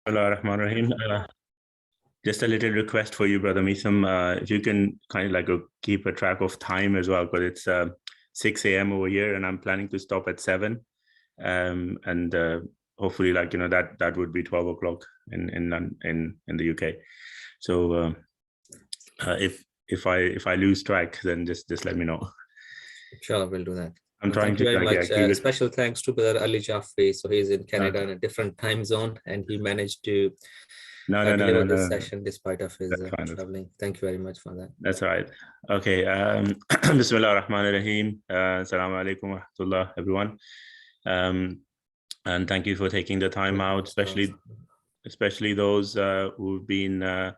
Bismillahirrahmanirrahim. Just a little request for you, Brother Misam. If you can kind of like keep a track of time as well, because it's 6 a.m. over here and I'm planning to stop at 7. And hopefully that would be 12 o'clock in the UK. So if I lose track, then just let me know. Sure, we'll do that. I'm trying to very much. keep it. Special thanks to Brother Ali Jaffri. So he's in Canada in a different time zone, and he managed to deliver this session despite of his traveling. Thank you very much for that. That's all right. Okay. Bismillah ar-Rahman ar-Rahim. Assalamu alaikum wa rahmatullah, everyone. And thank you for taking the time out, especially those who've been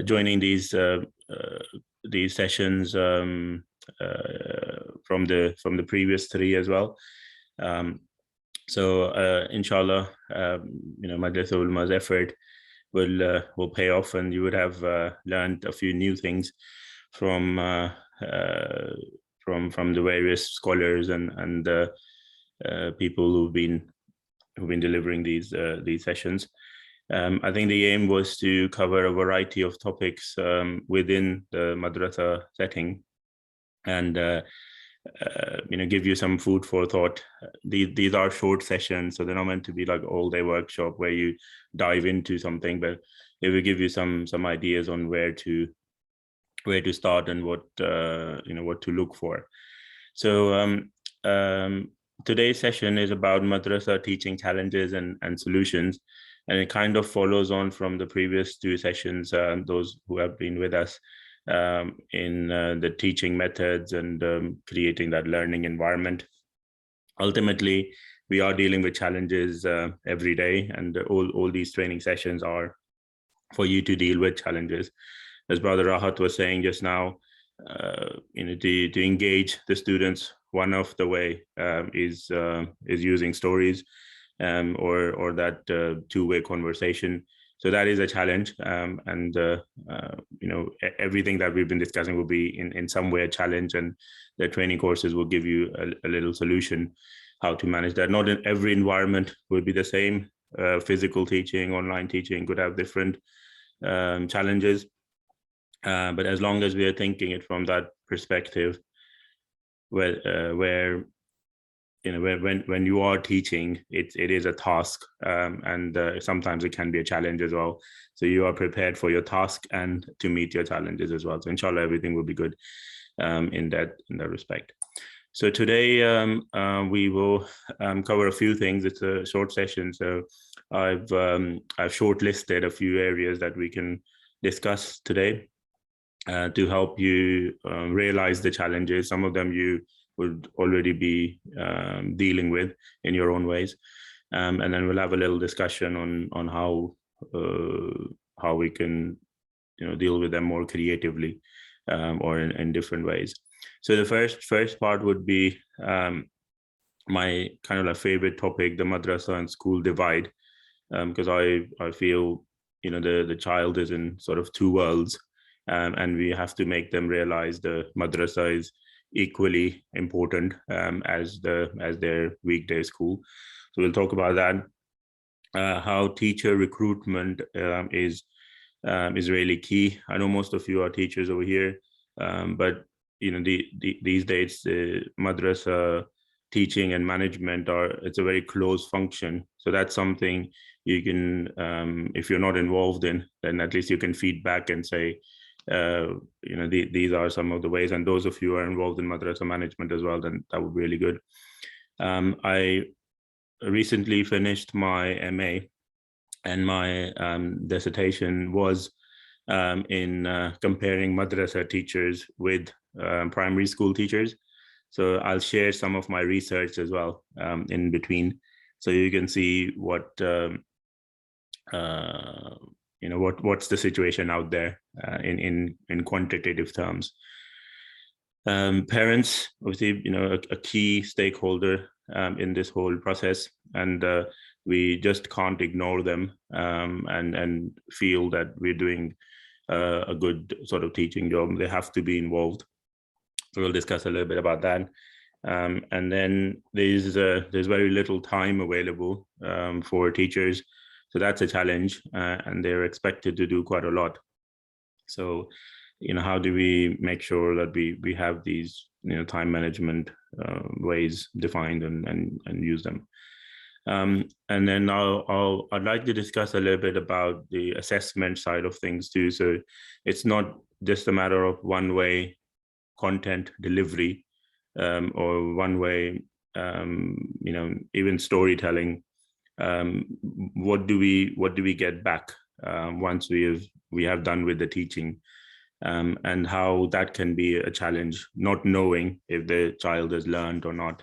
joining these sessions from the previous 3 as well. So inshallah, Madrasa Ulama's effort will pay off, and you would have learned a few new things from the various scholars and people who've been delivering these sessions. I think the aim was to cover a variety of topics within the madrasa setting, and give you some food for thought. These are short sessions, so they're not meant to be like all-day workshop where you dive into something, but it will give you some ideas on where to start and what to look for. So today's session is about madrasa teaching challenges and solutions, and it kind of follows on from the previous 2 sessions, those who have been with us in the teaching methods and creating that learning environment. Ultimately, we are dealing with challenges every day, and all these training sessions are for you to deal with challenges. As Brother Rahat was saying just now, to engage the students, one of the way is using stories or that two-way conversation. So that is a challenge, and everything that we've been discussing will be in some way a challenge, and the training courses will give you a little solution how to manage that. Not in every environment will be the same. Physical teaching, online teaching could have different challenges, but as long as we are thinking it from that perspective, where when you are teaching, it is a task, and sometimes it can be a challenge as well. So you are prepared for your task and to meet your challenges as well. So inshallah, everything will be good in that respect. So today we will cover a few things. It's a short session, so I've shortlisted a few areas that we can discuss today to help you realize the challenges. Some of them you would already be dealing with in your own ways, and then we'll have a little discussion on how we can deal with them more creatively or in different ways. So the first part would be my kind of like favorite topic, the madrasa and school divide, because I feel the child is in sort of 2 worlds, and we have to make them realize the madrasa is equally important as their weekday school. So we'll talk about that. How teacher recruitment is really key. I know most of you are teachers over here, but these days the madrasa teaching and management it's a very close function. So that's something you can, if you're not involved in, then at least you can feed back and say, these are some of the ways, and those of you who are involved in madrasa management as well, then that would be really good. I recently finished my MA, and my dissertation was in comparing madrasa teachers with primary school teachers. So I'll share some of my research as well in between, so you can see what's the situation out there in quantitative terms. Parents, obviously, a key stakeholder in this whole process, and we just can't ignore them and feel that we're doing a good sort of teaching job. They have to be involved. So we'll discuss a little bit about that. And then there's very little time available for teachers So that's a challenge, and they're expected to do quite a lot. So, how do we make sure that we have these, time management ways defined and use them? And then I'd like to discuss a little bit about the assessment side of things too. So it's not just a matter of one-way content delivery, or one-way, even storytelling. What do we get back once we have done with the teaching, and how that can be a challenge, not knowing if the child has learned or not.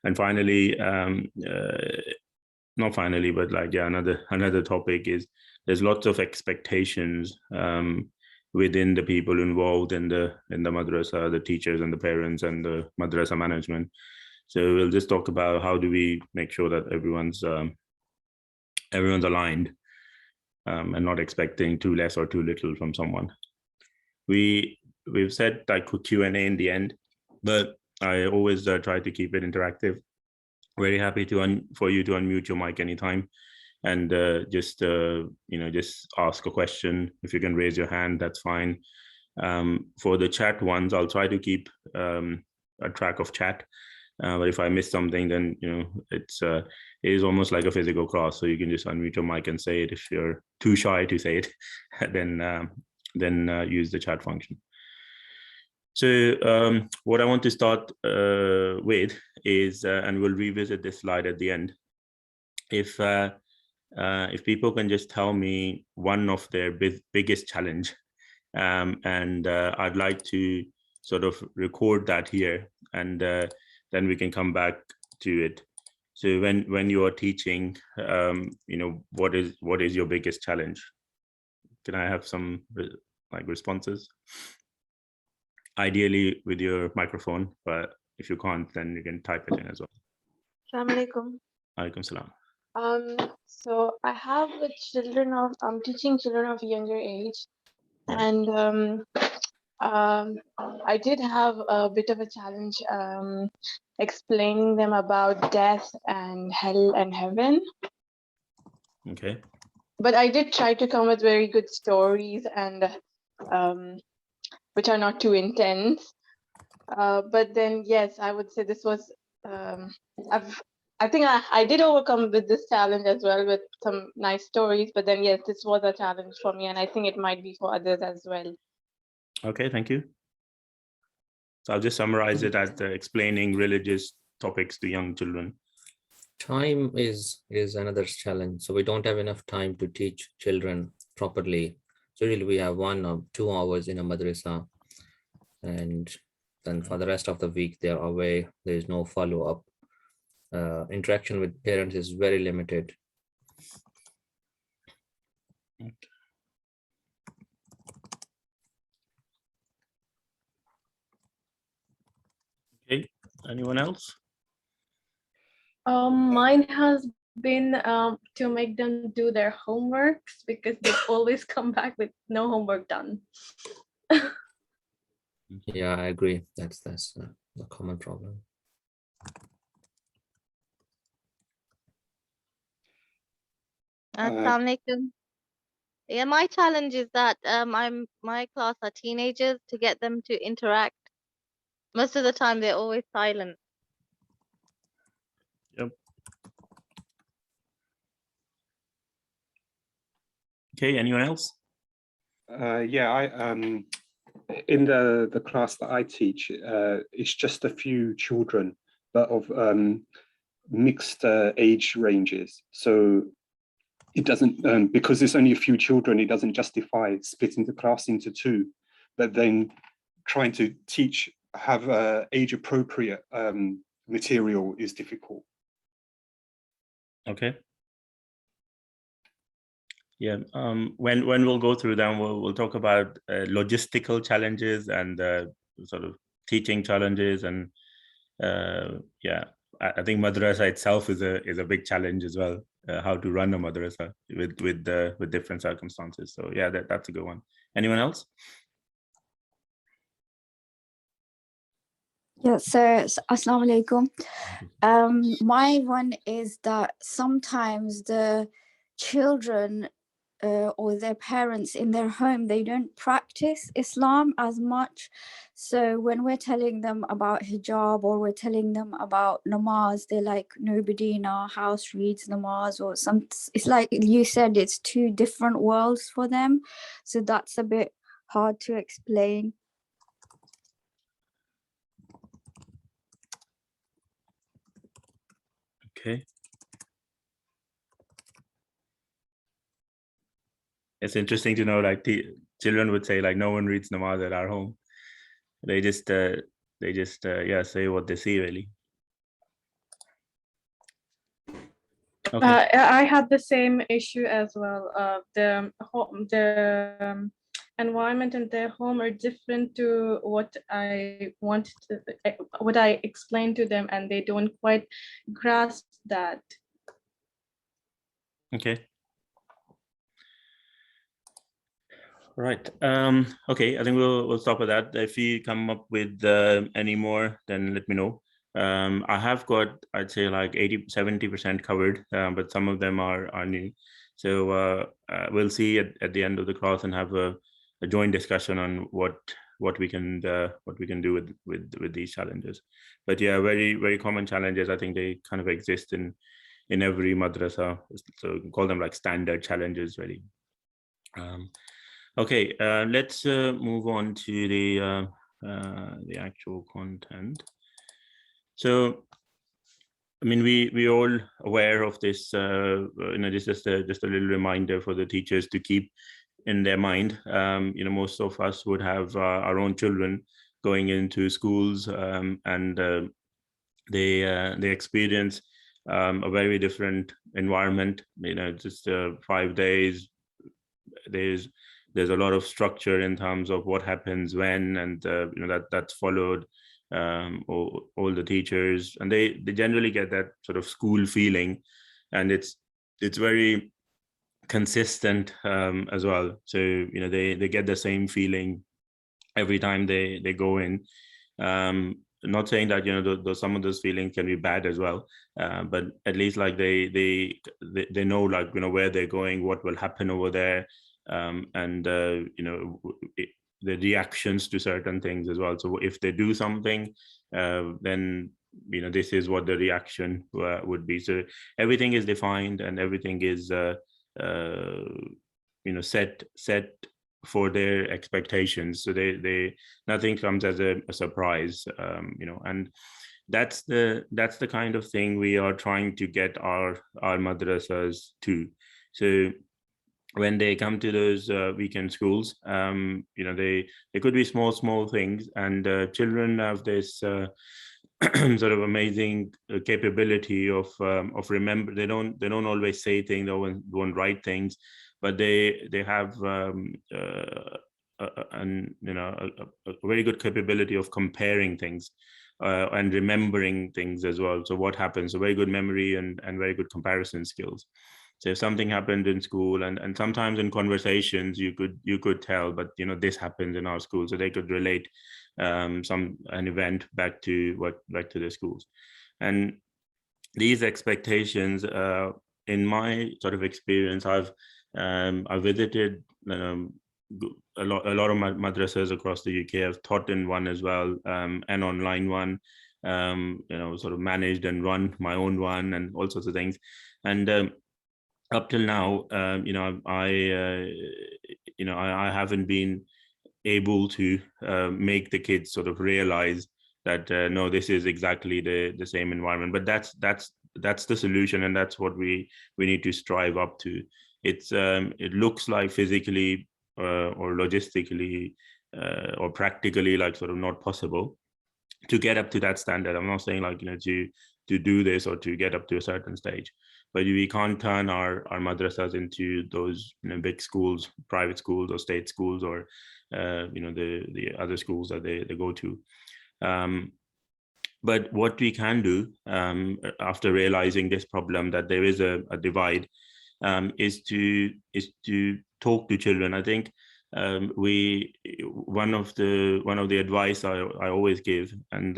And finally, not finally, but another topic is there's lots of expectations within the people involved in the madrasa, the teachers and the parents and the madrasa management. So we'll just talk about how do we make sure that everyone's aligned, and not expecting too less or too little from someone. We've said like Q&A in the end, but I always try to keep it interactive. Very happy for you to unmute your mic anytime, and just ask a question. If you can raise your hand, that's fine. For the chat ones, I'll try to keep a track of chat. But if I miss something, then it is almost like a physical class. So you can just unmute your mic and say it. If you're too shy to say it, then use the chat function. So what I want to start with is, and we'll revisit this slide at the end. If people can just tell me one of their biggest challenge, and I'd like to sort of record that here, and then we can come back to it. So when you are teaching, what is your biggest challenge? Can I have some responses? Ideally with your microphone, but if you can't, then you can type it in as well. Assalamu alaikum. Alaikum salam. So I have I'm teaching children of younger age, and I did have a bit of a challenge explaining them about death and hell and heaven. Okay. But I did try to come with very good stories and which are not too intense. But then, yes, I would say this was, I think I did overcome with this challenge as well with some nice stories. But then, yes, this was a challenge for me, and I think it might be for others as well. Okay, thank you. So I'll just summarize it as explaining religious topics to young children. Time is another challenge. So we don't have enough time to teach children properly. So usually we have 1 or 2 hours in a madrasa, and then for the rest of the week they're away. There is no follow-up. Interaction with parents is very limited. Okay, anyone else? Mine has been to make them do their homeworks, because they always come back with no homework done. Yeah, I agree. That's a common problem. Assalamu alaikum. Yeah, my challenge is that my class are teenagers, to get them to interact. Most of the time they're always silent. Yep. Okay, anyone else? Yeah, in the class that I teach, it's just a few children, but of mixed age ranges. So it doesn't, because there's only a few children, it doesn't justify splitting the class into 2, but then trying to have age appropriate material is difficult. Okay. Yeah, when we'll go through them, we'll talk about logistical challenges and sort of teaching challenges, and yeah, I think madrasa itself is a big challenge as well. How to run a madrasa with different circumstances. So yeah, that's a good one. Anyone else? Yeah, so Assalamu alaikum. My one is that sometimes the children or their parents in their home, they don't practice Islam as much. So when we're telling them about hijab or we're telling them about namaz, they're like, nobody in our house reads namaz, or some. It's like you said, it's two different worlds for them. So that's a bit hard to explain. Okay. It's interesting to know, like, children would say, like, no one reads namaz at our home. They just yeah, say what they see, really. Okay. I had the same issue as well. The environment in their home are different to what I wanted to, what I explained to them, and they don't quite grasp that. Okay. Right. Okay, I think we'll stop with that. If you come up with any more, then let me know. I have got, I'd say, like 70% covered, but some of them are new. So we'll see at the end of the class and have a joint discussion on what we can do with these challenges. But yeah, very, very common challenges. I think they kind of exist in every madrasa. So call them like standard challenges, really. Okay, let's move on to the actual content. So, I mean, we all aware of this. This is just a little reminder for the teachers to keep in their mind. Most of us would have our own children going into schools, and they experience a very different environment. Just 5 days. There's a lot of structure in terms of what happens when, and that's followed. All the teachers, and they generally get that sort of school feeling, and it's very consistent as well. So they get the same feeling every time they go in. Not saying that some of those feelings can be bad as well, but at least like they know, like, where they're going, what will happen over there, and the reactions to certain things as well. So if they do something, then this is what the reaction would be. So everything is defined, and everything is set for their expectations. So they nothing comes as a surprise, and that's the kind of thing we are trying to get our madrasas to. So when they come to those weekend schools, they could be small things, and children have this sort of amazing capability of remember. They don't always say things, they won't write things, but they have a very good capability of comparing things and remembering things as well. So what happens? A very good memory and very good comparison skills. So if something happened in school, and sometimes in conversations you could tell, but this happened in our school, so they could relate an event back to the schools. And these expectations, in my sort of experience, I've visited a lot of madrasas across the UK. I've taught in one as well, an online one, sort of managed and run my own one, and all sorts of things. And up till now, I haven't been able to make the kids sort of realize that no, this is exactly the same environment. But that's the solution, and that's what we need to strive up to. It looks like physically or logistically or practically like sort of not possible to get up to that standard. I'm not saying like to do this or to get up to a certain stage, but we can't turn our madrasas into those big schools, private schools or state schools, or the other schools that they go to. But what we can do after realizing this problem, that there is a divide, is to talk to children. I think one of the advice I always give, and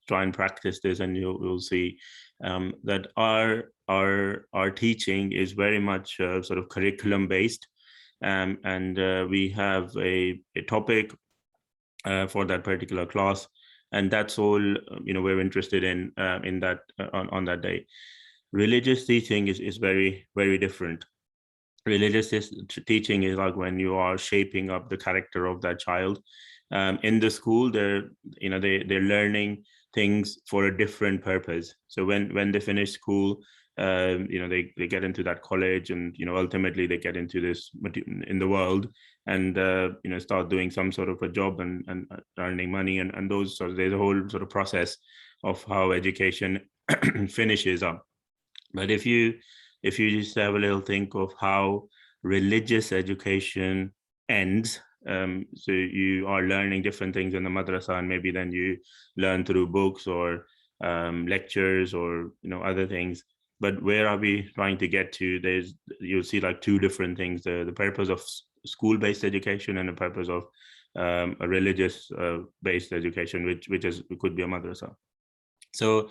try and practice this, and you'll see that our teaching is very much sort of curriculum based, and we have a topic for that particular class, and that's all we're interested in that on that day. Religious teaching is very, very different. Religious teaching is like when you are shaping up the character of that child. In the school, they're learning things for a different purpose. So when they finish school, they get into that college, and ultimately they get into this in the world, and start doing some sort of a job and earning money, and those sort of, there's a whole sort of process of how education finishes up. But if you just have a little think of how religious education ends, so you are learning different things in the madrasa, and maybe then you learn through books or lectures or other things. But where are we trying to get to? You'll see like two different things: the purpose of school-based education and the purpose of a religious-based education, which could be a madrasa. So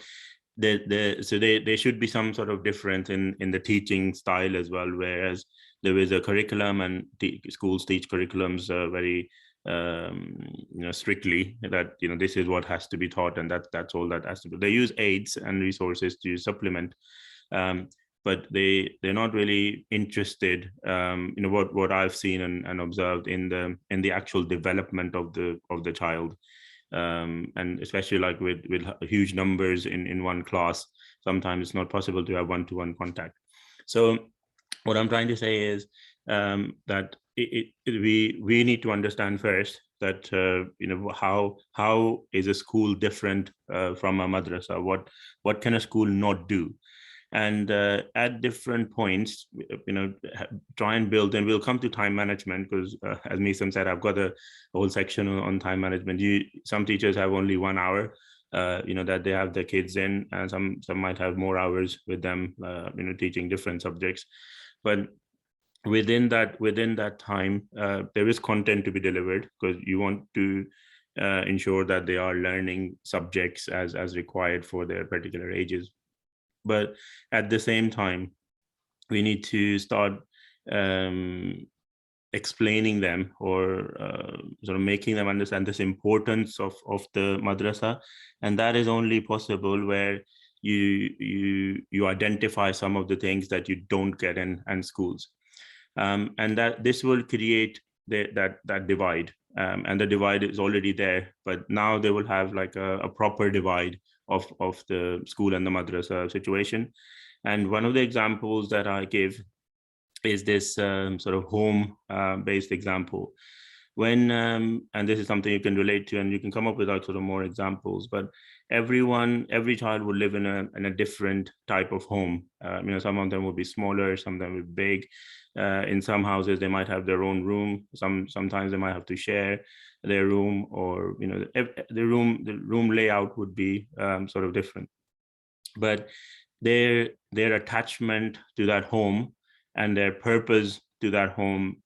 there should be some sort of difference in the teaching style as well, whereas there is a curriculum, and schools teach curriculums very strictly, that this is what has to be taught, and that's all that has to be. They use aids and resources to supplement, but they're not really interested, what I've seen and observed in the actual development of the child. And especially like with huge numbers in one class, sometimes it's not possible to have one-to-one contact. So what I'm trying to say is that we need to understand first that how is a school different from a madrasa? What can a school not do? And at different points, try and build, and we'll come to time management, because as Misam said, I've got a whole section on time management. Some teachers have only 1 hour, that they have their kids in, and some might have more hours with them, teaching different subjects. But within that time, there is content to be delivered, because you want to ensure that they are learning subjects as required for their particular ages. But at the same time, we need to start explaining them, or sort of making them understand this importance of the madrasa, and that is only possible where you identify some of the things that you don't get in schools, and that this will create that divide, and the divide is already there, but now they will have like a proper divide of the school and the madrasa situation. And one of the examples that I give is this sort of home based example. When and this is something you can relate to, and you can come up with sort of more examples, but every child will live in a different type of home. Some of them will be smaller, some of them will be big. In some houses they might have their own room, sometimes they might have to share their room, or the room layout would be sort of different, but their attachment to that home and their purpose to that home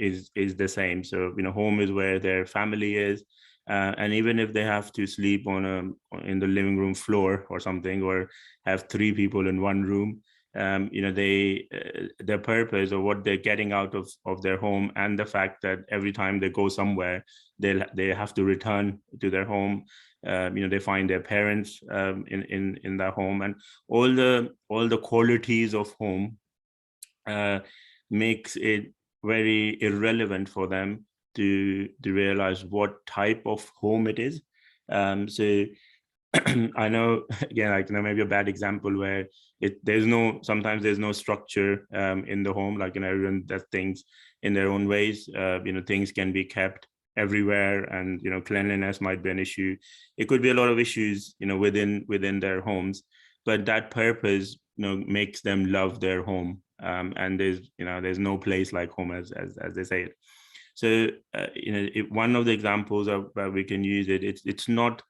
is the same. So home is where their family is, and even if they have to sleep in the living room floor or something, or have 3 people in one room, their purpose, or what they're getting out of their home, and the fact that every time they go somewhere, they have to return to their home. They find their parents in their home, and all the qualities of home makes it very irrelevant for them to realize what type of home it is. So I know, again, like maybe a bad example where sometimes there's no structure in the home, like everyone does things in their own ways. Things can be kept everywhere, and cleanliness might be an issue. It could be a lot of issues within their homes, but that purpose makes them love their home, and there's no place like home, as they say it. So one of the examples of where we can use it, it's not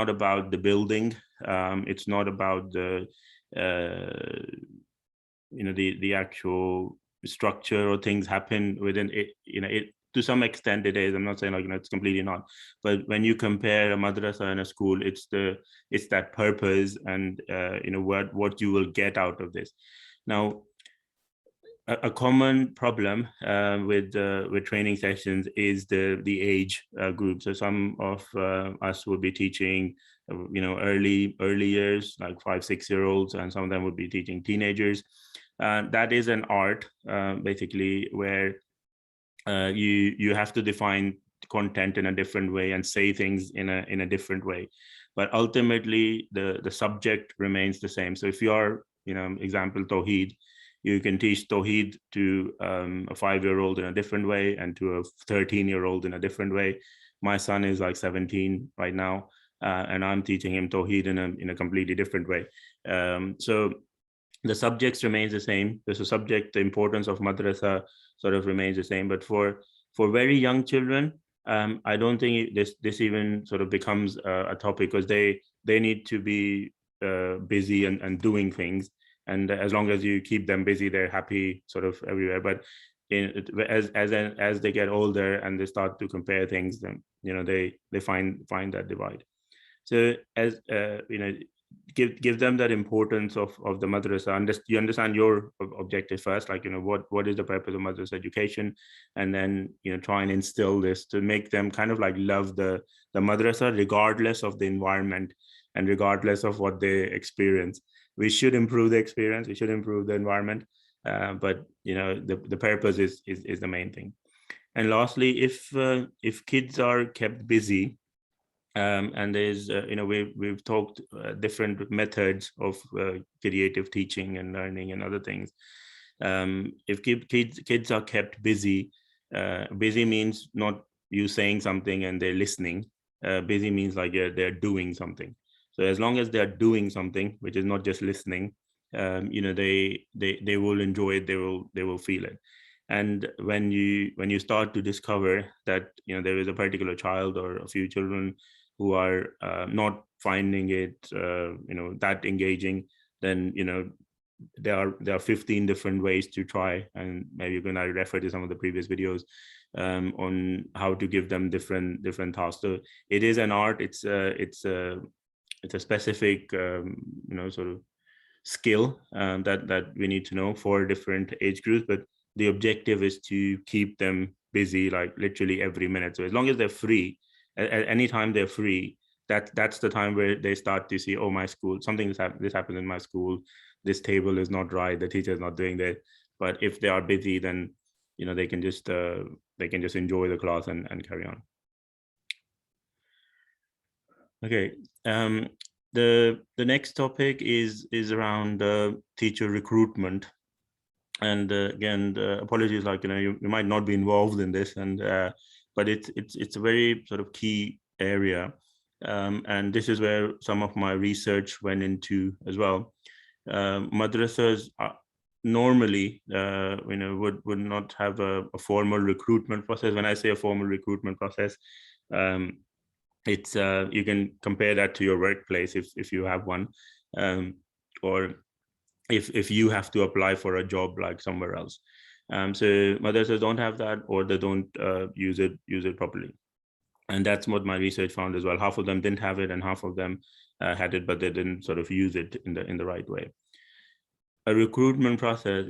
about the building, it's not about the the actual structure or things happen within it. to some extent it is. I'm not saying like, you know, it's completely not. But when you compare a madrasa and a school, it's that purpose and you know, what you will get out of this. Now, a common problem with training sessions is the age group. So some of us will be teaching, you know, early years, like 5-6-year-olds, and some of them would be teaching teenagers. That is an art, basically, where you have to define content in a different way and say things in a different way. But ultimately, the subject remains the same. So if you are, you know, example, Tawheed, you can teach Tawheed to a 5-year-old in a different way and to a 13-year-old in a different way. My son is like 17 right now, and I'm teaching him Tawheed in a completely different way. So the subjects remains the same. The subject, the importance of madrasa sort of remains the same. But for very young children, I don't think this even sort of becomes a topic, because they need to be busy and doing things. And as long as you keep them busy, they're happy sort of everywhere. But as they get older and they start to compare things, then, you know, they find that divide. So as you know, give them that importance of the madrasa. You understand your objective first, like, you know, what is the purpose of madrasa education, and then, you know, try and instill this to make them kind of like love the madrasa regardless of the environment and regardless of what they experience. We should improve the experience, we should improve the environment, but, you know, the purpose is the main thing. And lastly, if kids are kept busy, and there's you know, we've talked different methods of creative teaching and learning and other things. If kids are kept busy, busy means not you saying something and they're listening. Busy means like they're doing something. So as long as they're doing something, which is not just listening, you know, they will enjoy it, they will feel it. And when you start to discover that, you know, there is a particular child or a few children who are not finding it, you know, that engaging, then, you know, there are 15 different ways to try, and maybe you're going to refer to some of the previous videos on how to give them different tasks. So it is an art. It's a specific you know, sort of skill that we need to know for different age groups, but the objective is to keep them busy, like literally every minute. So as long as they're free, at any time they're free, that's the time where they start to see, oh, my school, this happens in my school, this table is not right, the teacher is not doing that. But if they are busy, then, you know, they can just enjoy the class and carry on. Okay, the next topic is around teacher recruitment. And again, apologies, like, you know, you might not be involved in this, and but it's a very sort of key area, and this is where some of my research went into as well. Madrasas normally, you know, would not have a formal recruitment process. When I say a formal recruitment process, it's you can compare that to your workplace if you have one, or if you have to apply for a job like somewhere else. So madrasas don't have that, or they don't use it properly. And that's what my research found as well. Half of them didn't have it, and half of them had it, but they didn't sort of use it in the right way. A recruitment process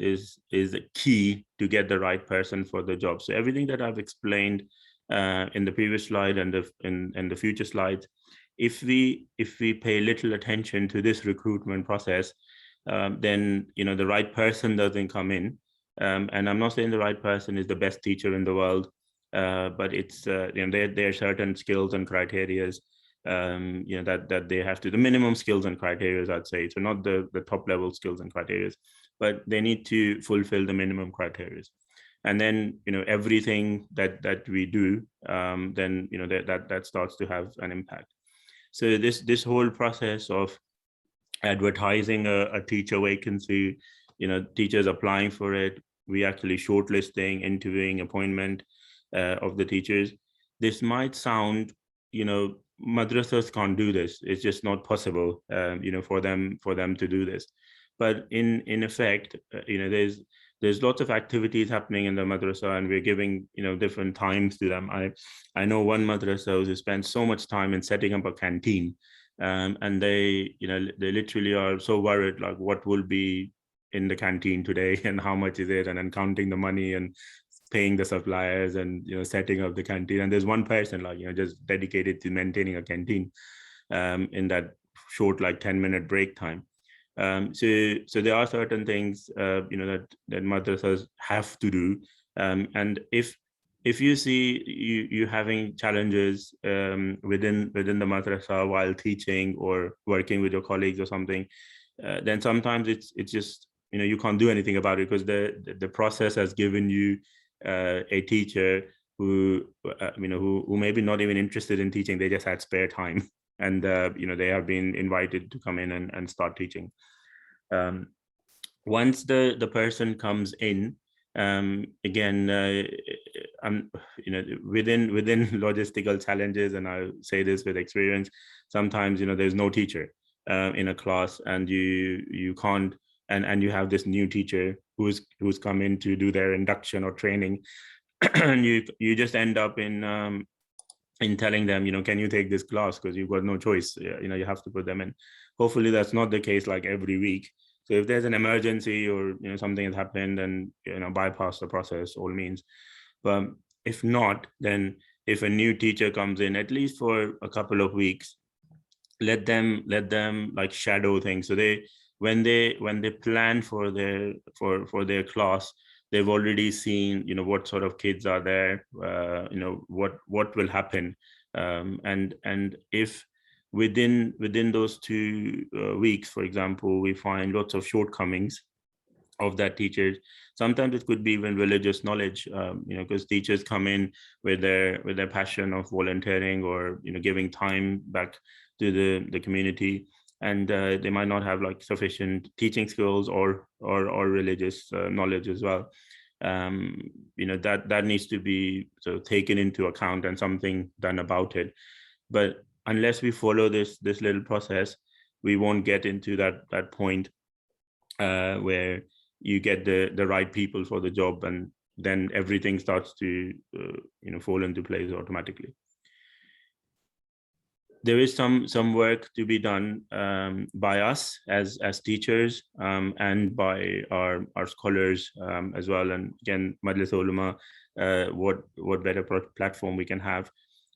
is a key to get the right person for the job. So everything that I've explained in the previous slide and in the future slides, if we pay little attention to this recruitment process, then, you know, the right person doesn't come in. And I'm not saying the right person is the best teacher in the world, but it's you know, there are certain skills and criteria, you know, that they have to, the minimum skills and criteria, I'd say. So not the top level skills and criteria, but they need to fulfill the minimum criteria. And then, you know, everything that we do, then, you know, that starts to have an impact. So this whole process of advertising a teacher vacancy, you know, teachers applying for it, we actually shortlisting, interviewing, appointment of the teachers. This might sound, you know, madrasas can't do this, it's just not possible, you know, for them to do this. But in effect, you know, there's lots of activities happening in the madrasa, and we're giving, different times to them. I know one madrasa who spends so much time in setting up a canteen, and they literally are so worried, like what will be in the canteen today and how much is it, and then counting the money and paying the suppliers and setting up the canteen. And there's one person just dedicated to maintaining a canteen in that short 10-minute break time. So there are certain things that madrasas have to do, and if you see you having challenges within the madrasa while teaching or working with your colleagues or something, then sometimes it's just you can't do anything about it, because the process has given you a teacher who who maybe not even interested in teaching. They just had spare time, and they have been invited to come in and start teaching. Once the person comes in, again, within logistical challenges, and I'll say this with experience, sometimes there's no teacher in a class, and you can't, and you have this new teacher who's come in to do their induction or training, and you just end up in telling them, can you take this class, because you've got no choice. You have to put them in. Hopefully that's not the case every week. So if there's an emergency or something has happened, then bypass the process, all means. But if not, then if a new teacher comes in, at least for a couple of weeks, let them shadow things. So when they plan for their class, they've already seen what sort of kids are there, what will happen, and if within those 2 weeks, for example, we find lots of shortcomings of that teacher. Sometimes it could be even religious knowledge, because teachers come in with their passion of volunteering or giving time back to the community, and they might not have sufficient teaching skills or religious knowledge as well. That needs to be sort of taken into account and something done about it. But unless we follow this little process, we won't get into that point where you get the right people for the job, and then everything starts to fall into place automatically. There is some work to be done by us as teachers, and by our scholars as well. And again, Majlis Ulama, what better platform we can have.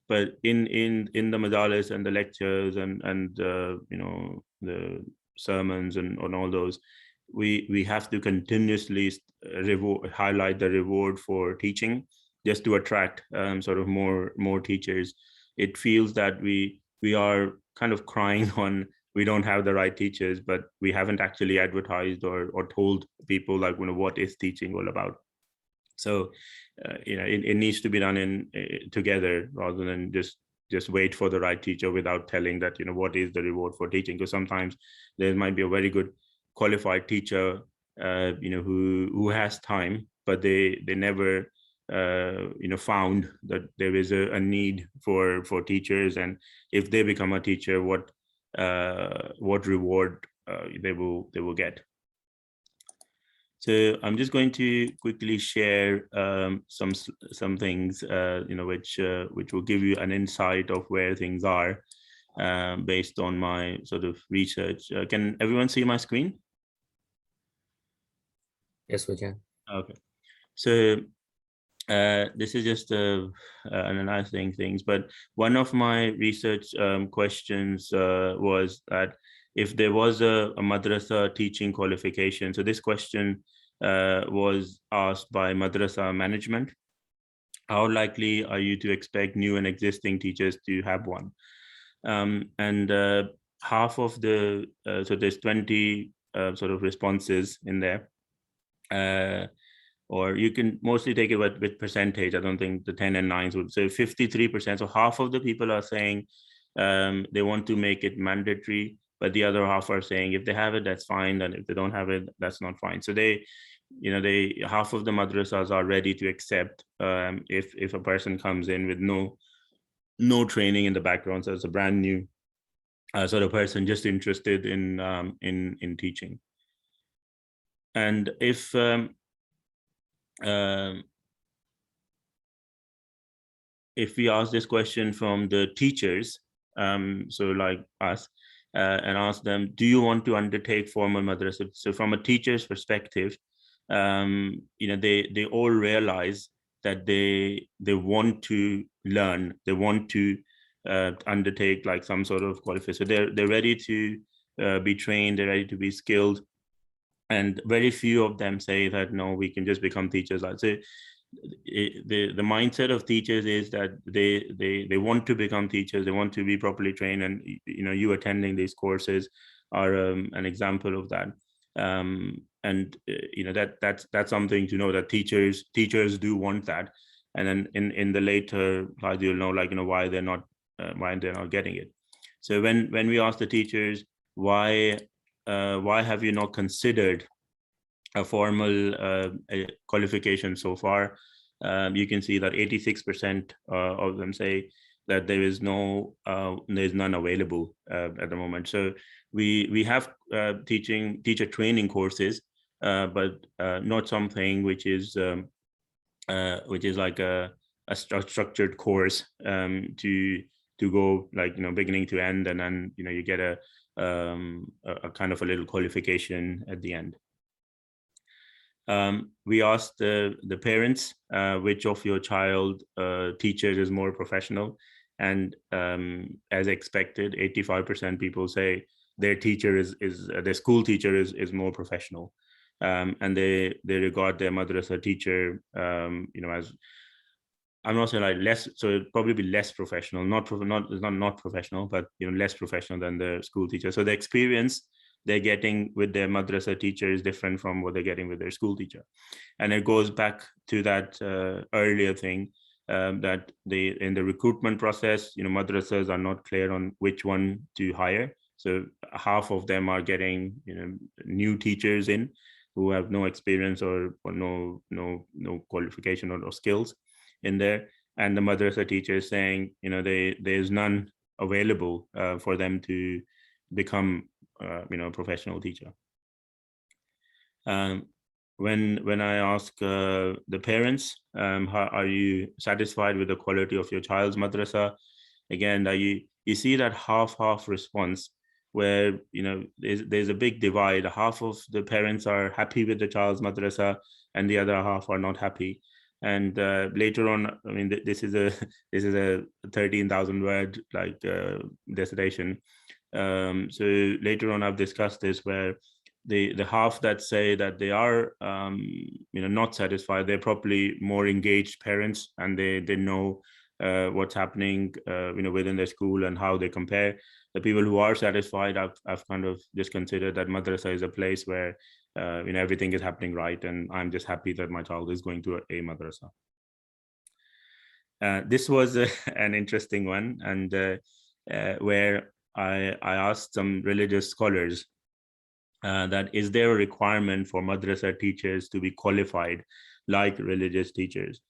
But in the Majlis and the lectures and the sermons and all those, we have to continuously highlight the reward for teaching, just to attract sort of more teachers. It feels that we are kind of crying on we don't have the right teachers, but we haven't actually advertised or told people what is teaching all about. So it needs to be done together, rather than just wait for the right teacher without telling that what is the reward for teaching. Because sometimes there might be a very good qualified teacher who has time, but they never found that there is a need for teachers, and if they become a teacher, what reward they will get. So I'm just going to quickly share some things which will give you an insight of where things are based on my sort of research. Can everyone see my screen? Yes, we can. Okay. So this is just analyzing things, but one of my research questions was that if there was a madrasa teaching qualification. So this question was asked by madrasa management. How likely are you to expect new and existing teachers to have one? And half of the, so there's 20 sort of responses in there. Or you can mostly take it with percentage. I don't think the 10 and 9s would say 53%. So half of the people are saying they want to make it mandatory, but the other half are saying if they have it, that's fine. And if they don't have it, that's not fine. So half of the madrasas are ready to accept if a person comes in with no training in the background. So it's a brand new sort of person just interested in teaching. And if if we ask this question from the teachers, so like us, and ask them, do you want to undertake formal madrasa? So from a teacher's perspective, they all realize that they want to learn, they want to undertake like some sort of qualification. So they're ready to be trained, they're ready to be skilled. And very few of them say that, no, we can just become teachers. Like, so the mindset of teachers is that they want to become teachers, they want to be properly trained, and you attending these courses are an example of that. That's something to know, that teachers do want that. And then in the later slides, you'll know why they're not getting it. So when we ask the teachers, why have you not considered a formal qualification so far, you can see that 86% of them say that there's none available at the moment. So we have teacher training courses, but not something which is like a structured course to go beginning to end, and then you get a kind of a little qualification at the end. We asked the parents which of your child teachers is more professional, and as expected, 85% people say their teacher is their school teacher is more professional, and they regard their madrasa teacher as, I'm not saying like less, so it'd probably be less professional, not professional, but less professional than the school teacher. So the experience they're getting with their madrasa teacher is different from what they're getting with their school teacher. And it goes back to that earlier thing, that in the recruitment process, madrasas are not clear on which one to hire. So half of them are getting new teachers in who have no experience or no qualification or skills in there, and the madrasa teacher is saying there's none available for them to become a professional teacher. When I ask the parents, how are you satisfied with the quality of your child's madrasa, again you see that half response, where there's a big divide. Half of the parents are happy with the child's madrasa and the other half are not happy. And later on, I mean, this is a 13,000 word dissertation. So later on, I've discussed this, where the half that say that they are not satisfied, they're probably more engaged parents, and they know what's happening within their school and how they compare. The people who are satisfied, I've kind of just considered that madrasa is a place where everything is happening right, and I'm just happy that my child is going to a madrasa. This was an interesting one, and where I asked some religious scholars that is there a requirement for madrasa teachers to be qualified like religious teachers?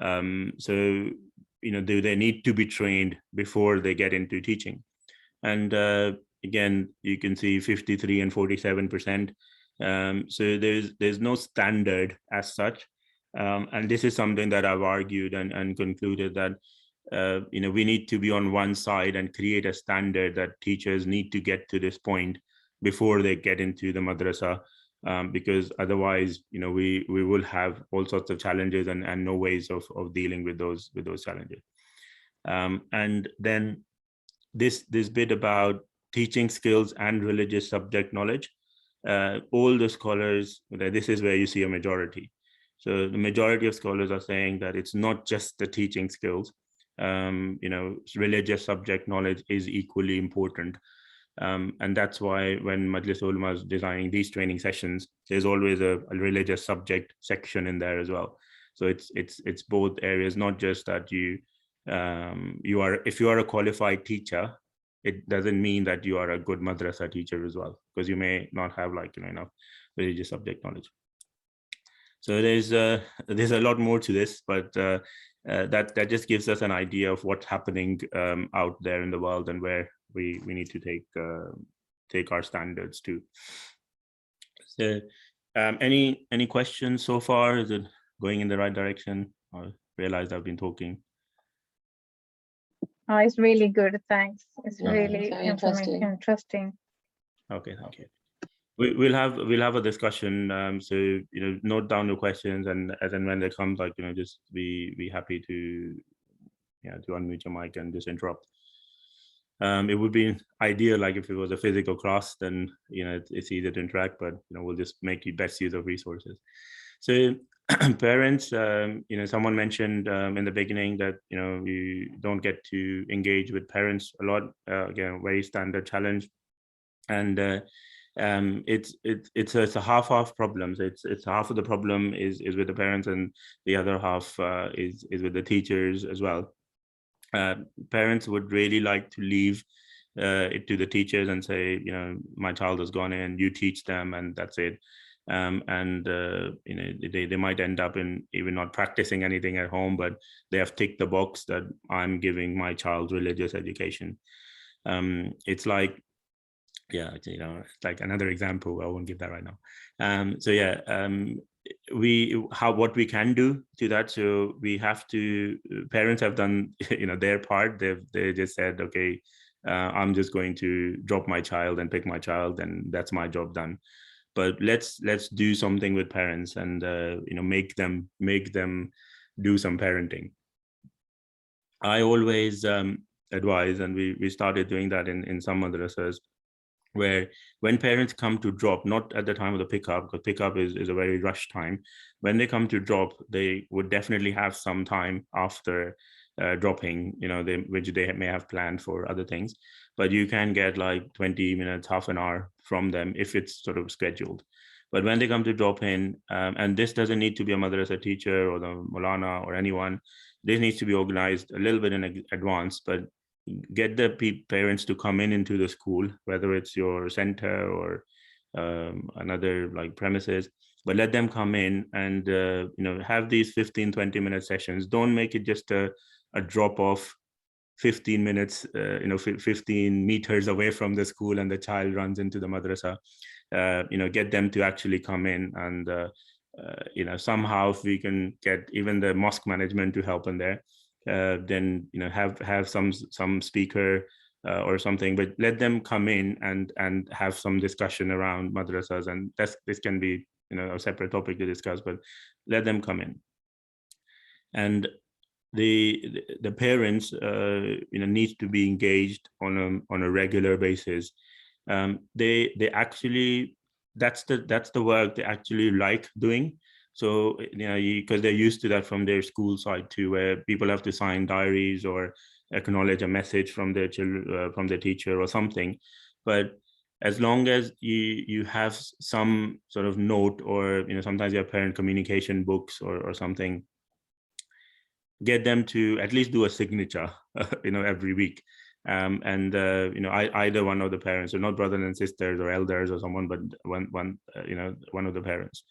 So do they need to be trained before they get into teaching? And again, you can see 53 and 47%. So there's no standard as such, and this is something that I've argued and concluded that we need to be on one side and create a standard that teachers need to get to this point before they get into the madrasa, because otherwise we will have all sorts of challenges and no ways of dealing with those challenges. And then this bit about teaching skills and religious subject knowledge, all the scholars, this is where you see a majority. So the majority of scholars are saying that it's not just the teaching skills, religious subject knowledge is equally important. And that's why when Majlis Ulama is designing these training sessions, there's always a religious subject section in there as well. So it's both areas, not just that if you are a qualified teacher, it doesn't mean that you are a good madrasa teacher as well, because you may not have enough religious subject knowledge. So there's a lot more to this, but that just gives us an idea of what's happening out there in the world and where we need to take our standards to. So any questions so far? Is it going in the right direction? I realized I've been talking. Oh, it's really good. Thanks. It's Yeah. really Very interesting. interesting. Okay, thank you. We'll have a discussion. So note down your questions, and as and when they come, like just be happy to to unmute your mic and just interrupt. It would be ideal, like if it was a physical class, then it's easier to interact. But we'll just make the best use of resources. So parents, someone mentioned in the beginning that you don't get to engage with parents a lot. Again, very standard challenge, and it's a half problem. So it's half of the problem is with the parents, and the other half is with the teachers as well. Parents would really like to leave it to the teachers and say, my child has gone in, you teach them, and that's it. They might end up in even not practicing anything at home, but they have ticked the box that I'm giving my child religious education. It's like, it's like another example. I won't give that right now. What we can do to that. So we have to, parents have done, their part. They just said, okay, I'm just going to drop my child and pick my child, and that's my job done. But let's do something with parents and make them do some parenting. I always advise, and we started doing that in some madrasas, where when parents come to drop, not at the time of the pickup, because pickup is a very rush time. When they come to drop, they would definitely have some time after dropping, which they may have planned for other things. But you can get like 20 minutes, half an hour from them if it's sort of scheduled. But when they come to drop in, and this doesn't need to be a madrasa teacher or the Maulana or anyone, this needs to be organized a little bit in advance, but get the parents to come into the school, whether it's your center or another like premises, but let them come in and have these 15-20 minute sessions. Don't make it just a drop off 15 minutes 15 meters away from the school and the child runs into the madrasa. Get them to actually come in, and somehow if we can get even the mosque management to help in there, then have some speaker or something, but let them come in and have some discussion around madrasas. And this can be a separate topic to discuss, but let them come in. And the parents need to be engaged on a regular basis. They actually, that's the work they actually like doing. So because they're used to that from their school side too, where people have to sign diaries or acknowledge a message from their children, from their teacher or something. But as long as you have some sort of note, or sometimes you have parent communication books or something, get them to at least do a signature every week. Either one of the parents, so not brothers and sisters or elders or someone, but one of the parents.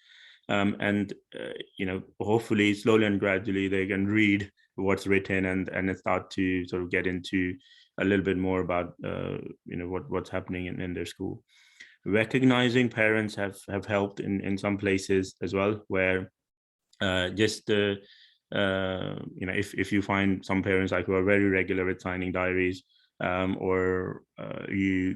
Hopefully slowly and gradually they can read what's written and start to sort of get into a little bit more about what's happening in their school. Recognizing parents have helped in some places as well, where if you find some parents like who are very regular with signing diaries, or you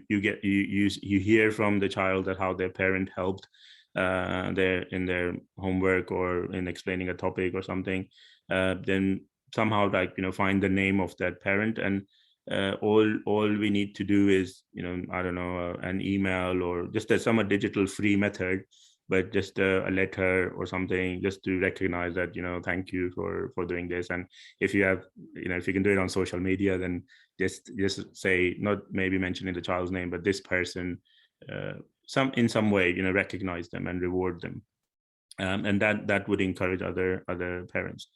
hear from the child that how their parent helped in their homework or in explaining a topic or something, then somehow find the name of that parent, and all we need to do is an email or just a digital free method, but just a letter or something, just to recognize that thank you for doing this. And if you have if you can do it on social media, then just say, not maybe mentioning the child's name, but this person, in some way recognize them and reward them, and that would encourage other parents.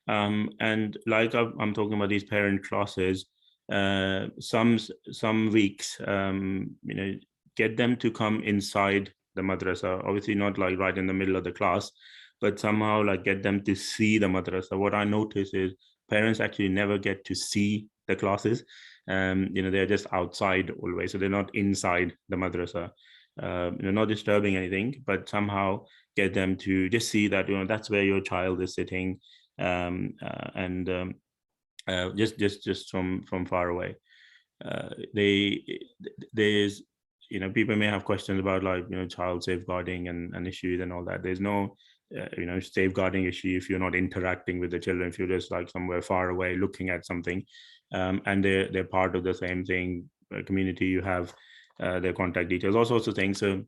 And like I'm talking about these parent classes, some weeks get them to come inside the madrasa, obviously not like right in the middle of the class, but somehow like get them to see the madrasa. What I notice is parents actually never get to see the classes. They're just outside always, so they're not inside the madrasa. not disturbing anything, but somehow get them to just see that, that's where your child is sitting, just from far away. There's, people may have questions about like, child safeguarding and issues and all that. There's no, safeguarding issue if you're not interacting with the children, if you're just like somewhere far away looking at something, and they're part of the same thing, community. You have their contact details, all sorts of things. So,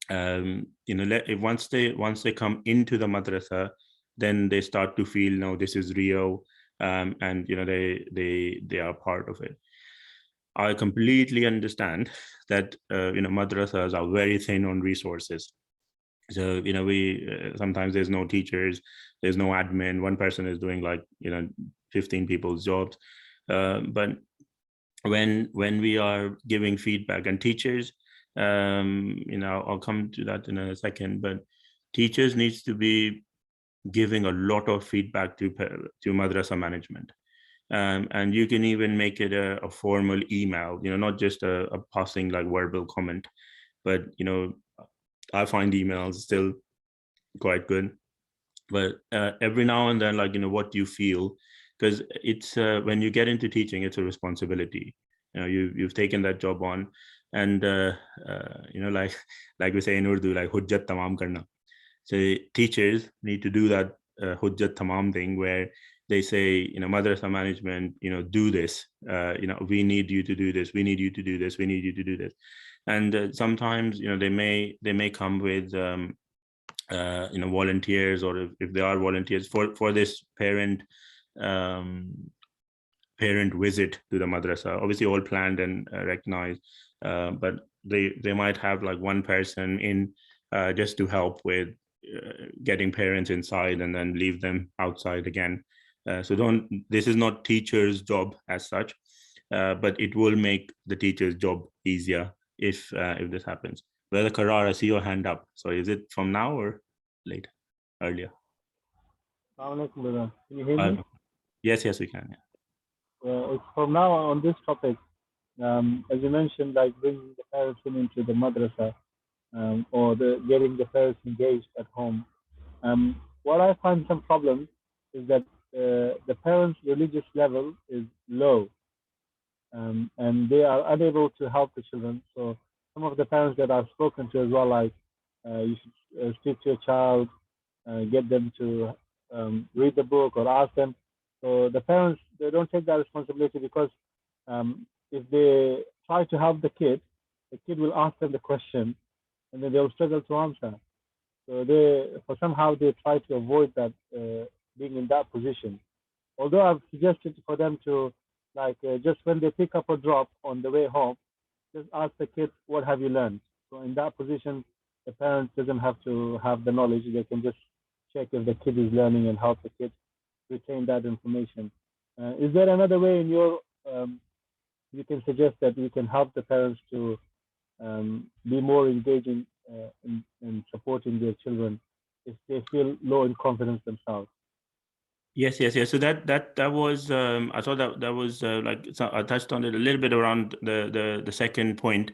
once they come into the madrasa, then they start to feel, no, this is real, and they are part of it. I completely understand that madrasas are very thin on resources. So we sometimes there's no teachers, there's no admin. One person is doing like 15 people's jobs. But when we are giving feedback, and teachers, I'll come to that in a second, but teachers needs to be giving a lot of feedback to madrasa management. And you can even make it a formal email, not just a passing like verbal comment, but I find emails still quite good. But every now and then, like, what you feel, because it's when you get into teaching, it's a responsibility. You've taken that job on, and like we say in Urdu, like hujjat tamam karna. So teachers need to do that hujjat tamam thing, where they say, madrasa management, do this, we need you to do this, we need you to do this, we need you to do this. And sometimes, they may come with, volunteers, or if there are volunteers for this parent visit to the madrasa, obviously all planned and recognized, but they might have like one person in just to help with getting parents inside and then leave them outside again. So this is not teacher's job as such, but it will make the teacher's job easier if this happens. Brother Karar, I see your hand up. So is it from now or later, earlier? Assalamu alaikum, brother. Can you hear me? Yes, we can. Yeah. It's from now on this topic, as you mentioned, like bringing the parents into the madrasa, or getting the parents engaged at home. What I find some problems is that the parents' religious level is low, and they are unable to help the children. So some of the parents that I've spoken to as well, like you should speak to your child, get them to read the book or ask them. So the parents, they don't take that responsibility, because if they try to help the kid will ask them the question, and then they'll struggle to answer. So somehow they try to avoid that, being in that position. Although I've suggested for them to, like, just when they pick up a drop on the way home, just ask the kid, what have you learned? So in that position, the parent doesn't have to have the knowledge. They can just check if the kid is learning and help the kid retain that information. Is there another way in your, you can suggest that we can help the parents to be more engaging in supporting their children if they feel low in confidence themselves? Yes. So that was, I thought that was so I touched on it a little bit around the second point,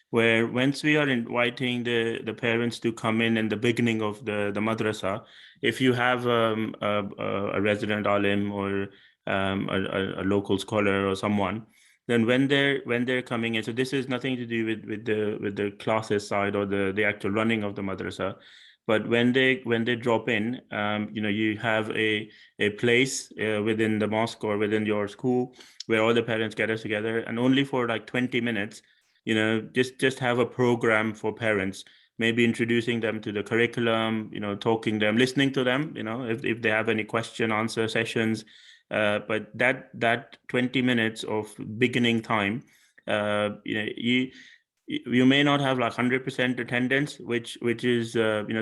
where once we are inviting the parents to come in the beginning of the madrasa, if you have a resident alim or a local scholar or someone, then when they're coming in, so this is nothing to do with the classes side or the actual running of the madrasa. But when they drop in, you have a place within the mosque or within your school where all the parents gather together, and only for like 20 minutes, just have a program for parents, maybe introducing them to the curriculum, talking to them, listening to them, if they have any question answer sessions. But that 20 minutes of beginning time, you may not have like 100% attendance, which is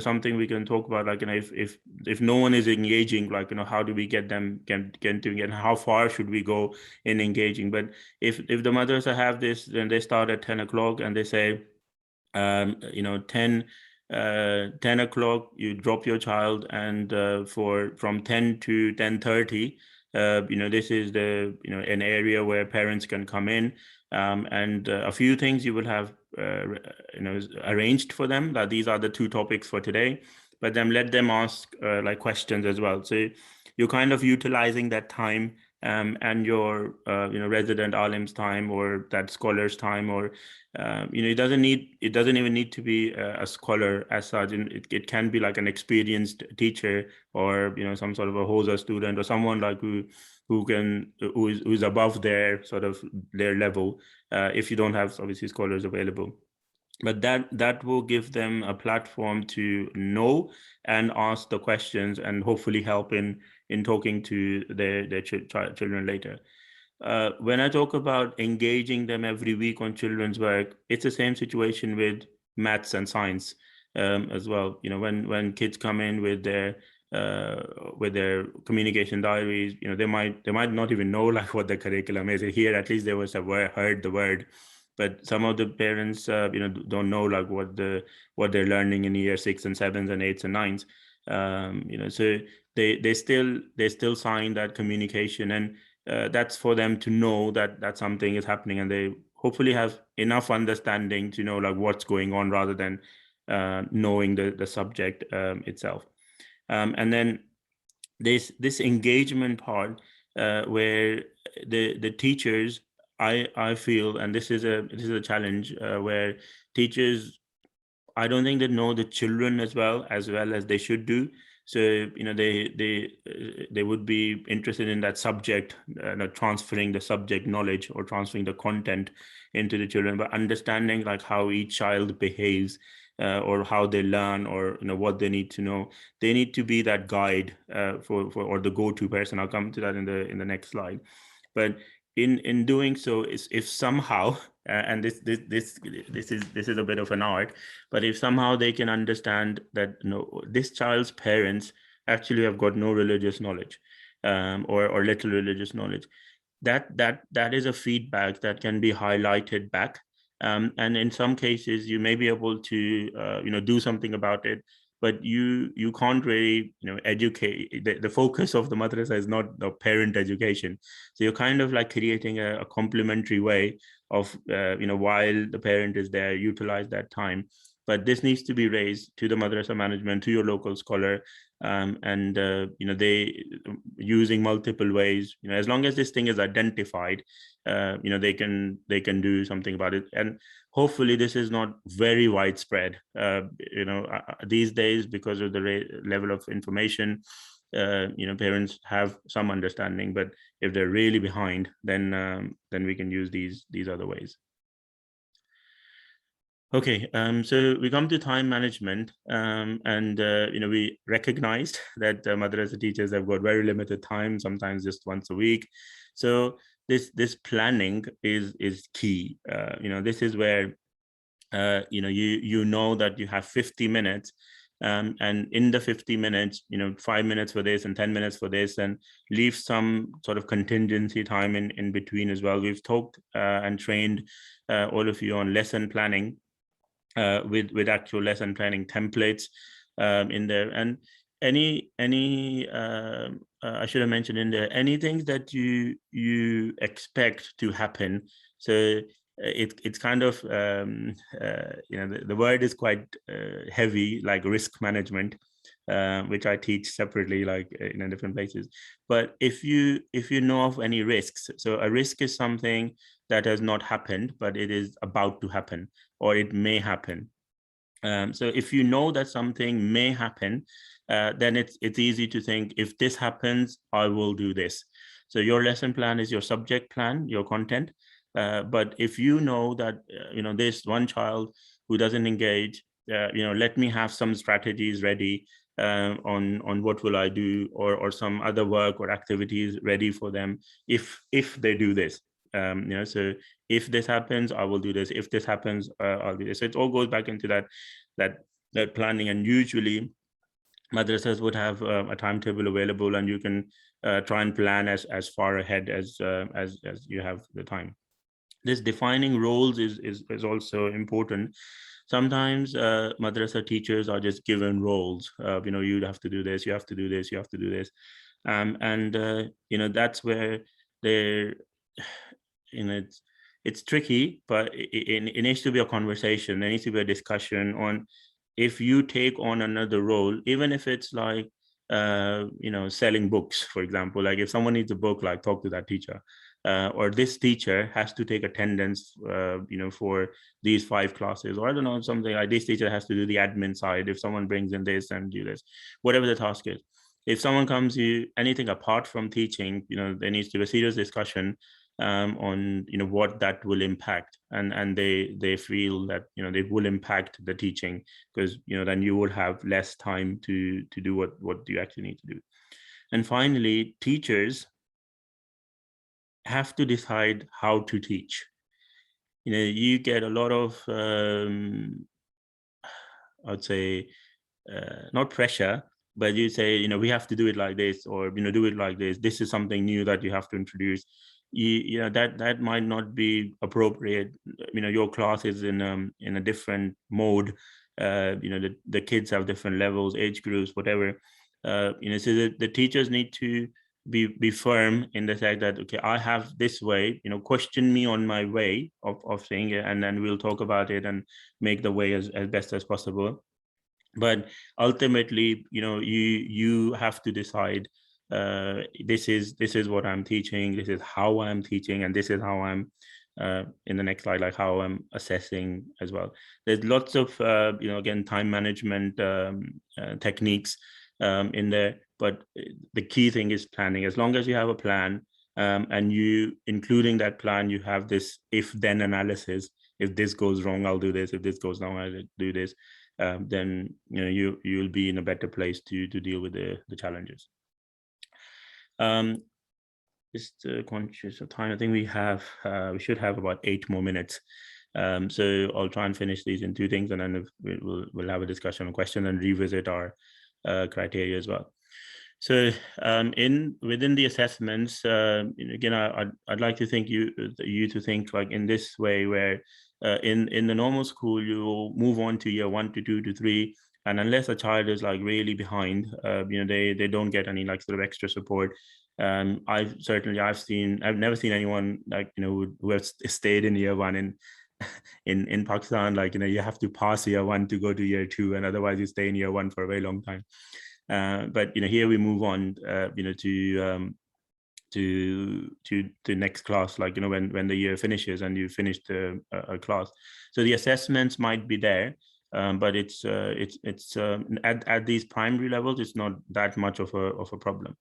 something we can talk about, like, if no one is engaging, like, how do we get them doing it, and how far should we go in engaging? But if the madrasa have this, then they start at 10 o'clock and they say 10 o'clock you drop your child, and from 10 to 10:30 this is the an area where parents can come in, and a few things you will have arranged for them, that these are the 2 topics for today, but then let them ask like questions as well. So you're kind of utilizing that time and your resident alim's time, or that scholar's time, or it doesn't even need to be a scholar as such. And it can be like an experienced teacher, or some sort of a Hosa student, or someone like who is above their sort of their level, if you don't have obviously scholars available. But that will give them a platform to know and ask the questions, and hopefully help in talking to their children later. When I talk about engaging them every week on children's work, it's the same situation with maths and science as well. When kids come in with their communication diaries, they might not even know like what the curriculum is. Here, at least they must have heard the word. But some of the parents, don't know like what they're learning in year 6 and 7s and 8s and 9s. So they still sign that communication, and that's for them to know that something is happening, and they hopefully have enough understanding to know like what's going on, rather than knowing the subject itself. And then this engagement part, where the teachers, I feel, and this is a challenge, where teachers, I don't think they know the children as well as they should do. So they would be interested in that subject, transferring the subject knowledge or transferring the content into the children, but understanding like how each child behaves, or how they learn, or what they need to know. They need to be that guide for or the go-to person. I'll come to that in the next slide. But in doing so, is if somehow, and this is a bit of an art, but if somehow they can understand that this child's parents actually have got no religious knowledge, or little religious knowledge, that is a feedback that can be highlighted back, and in some cases you may be able to do something about it, but you can't really educate. The focus of the madrasa is not the parent education, so you're kind of like creating a complementary way of while the parent is there, utilize that time. But this needs to be raised to the madrasa management, to your local scholar, and they using multiple ways. As long as this thing is identified, they can do something about it. And hopefully this is not very widespread. These days, because of the level of information, parents have some understanding, but if they're really behind, then we can use these other ways. Okay, so we come to time management, and we recognized that madrasa teachers have got very limited time, sometimes just once a week. So this planning is key. This is where you know that you have 50 minutes, and in the 50 minutes, 5 minutes for this and 10 minutes for this, and leave some sort of contingency time in between as well. We've talked and trained all of you on lesson planning, with actual lesson planning templates in there. And any I should have mentioned in there, anything that you expect to happen. So it's kind of the word is quite heavy, like risk management, which I teach separately, like in different places. But if you know of any risks, so a risk is something that has not happened, but it is about to happen, or it may happen. So if you know that something may happen, then it's easy to think, if this happens, I will do this. So your lesson plan is your subject plan, your content. But if you know that there's one child who doesn't engage, let me have some strategies ready on what will I do, or some other work or activities ready for them if they do this. So if this happens, I will do this. If this happens, I'll do this. So it all goes back into that planning. And usually madrasas would have a timetable available, and you can try and plan as far ahead as you have the time. This defining roles is also important. Sometimes madrasa teachers are just given roles. You have to do this, you have to do this, you have to do this, and that's where they're it's tricky, but it needs to be a conversation. There needs to be a discussion on if you take on another role, even if it's like, selling books, for example. Like if someone needs a book, like talk to that teacher. Or this teacher has to take attendance, for these 5 classes, or I don't know, something like this teacher has to do the admin side. If someone brings in this and do this, whatever the task is. If someone comes to anything apart from teaching, there needs to be a serious discussion on what that will impact, and they feel that they will impact the teaching, because then you will have less time to do what you actually need to do. And finally, teachers have to decide how to teach. You get a lot of I'd say not pressure, but you say we have to do it like this, or do it like this. This is something new that you have to introduce. That might not be appropriate. Your class is in a different mode. The kids have different levels, age groups, whatever. So the teachers need to be firm in the fact that, okay, I have this way, question me on my way of saying it, and then we'll talk about it and make the way as best as possible. But ultimately, you have to decide, this is what I'm teaching, this is how I'm teaching, and this is how I'm in the next slide, like how I'm assessing as well. There's lots of again, time management techniques in there, but the key thing is planning. As long as you have a plan, and you, including that plan, you have this if-then analysis. If this goes wrong, I'll do this. If this goes wrong, I'll do this. Then you'll be in a better place to deal with the challenges. Just conscious of time, I think we should have about 8 more minutes. So I'll try and finish these in 2 things, and then we'll have a discussion on question and revisit our criteria as well. So within the assessments, again, I'd like to think you to think like in this way, where in the normal school, you will move on to year 1 to 2 to 3, and unless a child is like really behind, they don't get any like sort of extra support. I've never seen anyone like who have stayed in year 1 in Pakistan. Like you have to pass year 1 to go to year 2, and otherwise you stay in year 1 for a very long time. But here we move on to the next class, like when the year finishes and you finished a class. So the assessments might be there, but it's at these primary levels, it's not that much of a problem.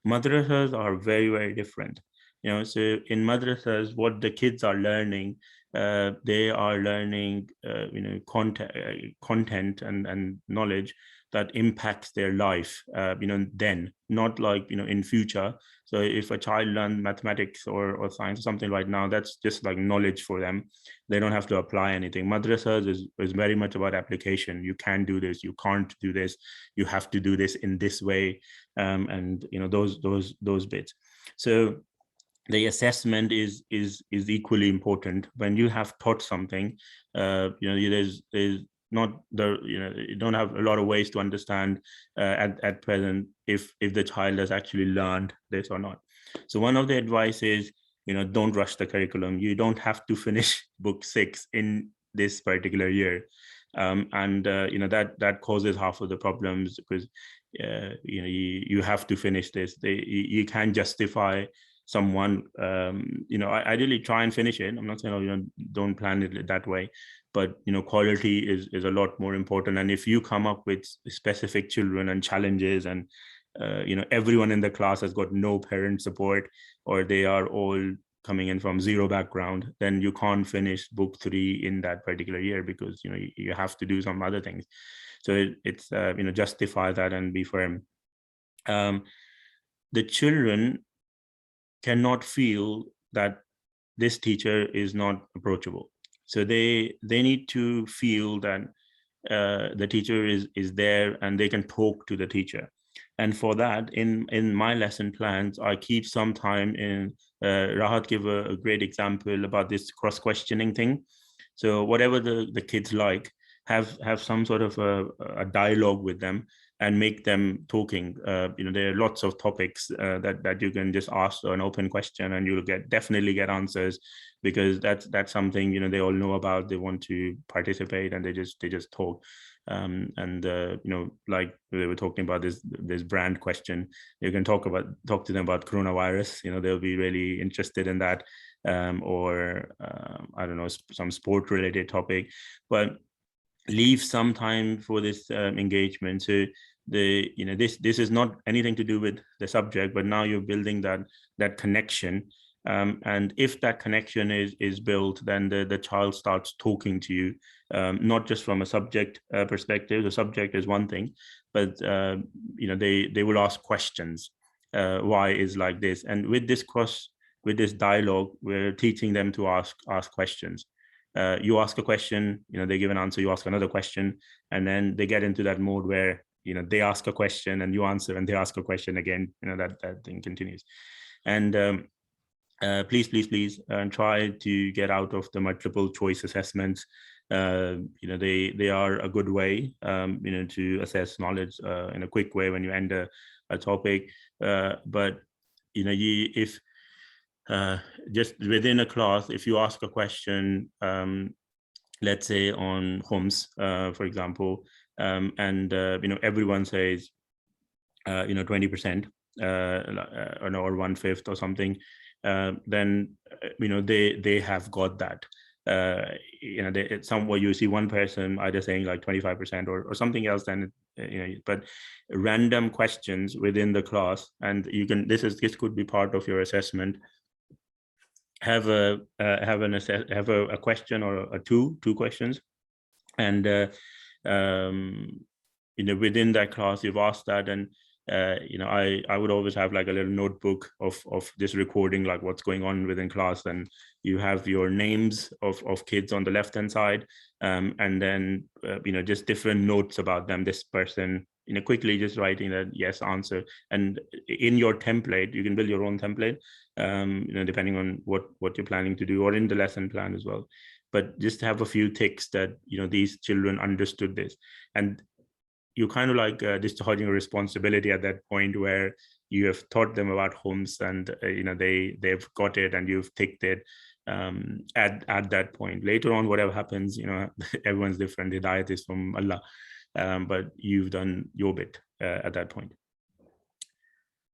Madrasas are very, very different. So in madrasas, what the kids are learning, they are learning content and knowledge that impacts their life, then, not like in future. So if a child learns mathematics or science or something right now, that's just like knowledge for them. They don't have to apply anything. Madrasas is very much about application. You can do this, you can't do this, you have to do this in this way, and those bits. So the assessment is equally important. When you have taught something, there's not you don't have a lot of ways to understand at present if the child has actually learned this or not. So one of the advice is, don't rush the curriculum. You don't have to finish book 6 in this particular year, and that causes half of the problems, because you have to finish this. You can't justify someone, ideally try and finish it. I'm not saying don't plan it that way, but quality is a lot more important. And if you come up with specific children and challenges, and everyone in the class has got no parent support, or they are all coming in from zero background, then you can't finish book 3 in that particular year, because you have to do some other things. So it's justify that and be firm. The children cannot feel that this teacher is not approachable. So they need to feel that the teacher is there and they can talk to the teacher. And for that, in my lesson plans, I keep some time in. Rahat gave a great example about this cross-questioning thing. So whatever the kids like, have some sort of a dialogue with them, and make them talking. There are lots of topics that you can just ask an open question and you'll definitely get answers, because that's something they all know about. They want to participate and they just talk. Like they were talking about this brand question, you can talk to them about coronavirus. They'll be really interested in that, or I don't know, some sport related topic, but leave some time for this engagement. So this is not anything to do with the subject, but now you're building that connection. And if that connection is built, then the child starts talking to you, not just from a subject perspective. The subject is one thing, but they will ask questions. Why is like this? And with this dialogue, we're teaching them to ask questions. You ask a question, they give an answer, you ask another question, and then they get into that mode where they ask a question and you answer, and they ask a question again. That thing continues. And please try to get out of the multiple choice assessments. They are a good way to assess knowledge in a quick way when you end a topic, but if just within a class, if you ask a question, let's say on Homs, for example, and everyone says 20% or 1/5 or something, then they have got that. Somewhere you see one person either saying like 25% or something else, then but random questions within the class, and you can this could be part of your assessment. Have a question or two questions, and within that class you've asked that, and I would always have like a little notebook of this recording, like what's going on within class, and you have your names of kids on the left hand side, and then just different notes about them. This person, quickly just writing that yes answer, and in your template you can build your own template, depending on what you're planning to do, or in the lesson plan as well. But just have a few ticks that these children understood this, and you kind of like discharging a responsibility at that point where you have taught them about Homs, and they've got it and you've ticked it. At that point, later on, whatever happens, everyone's different. The diet is from Allah, but you've done your bit at that point.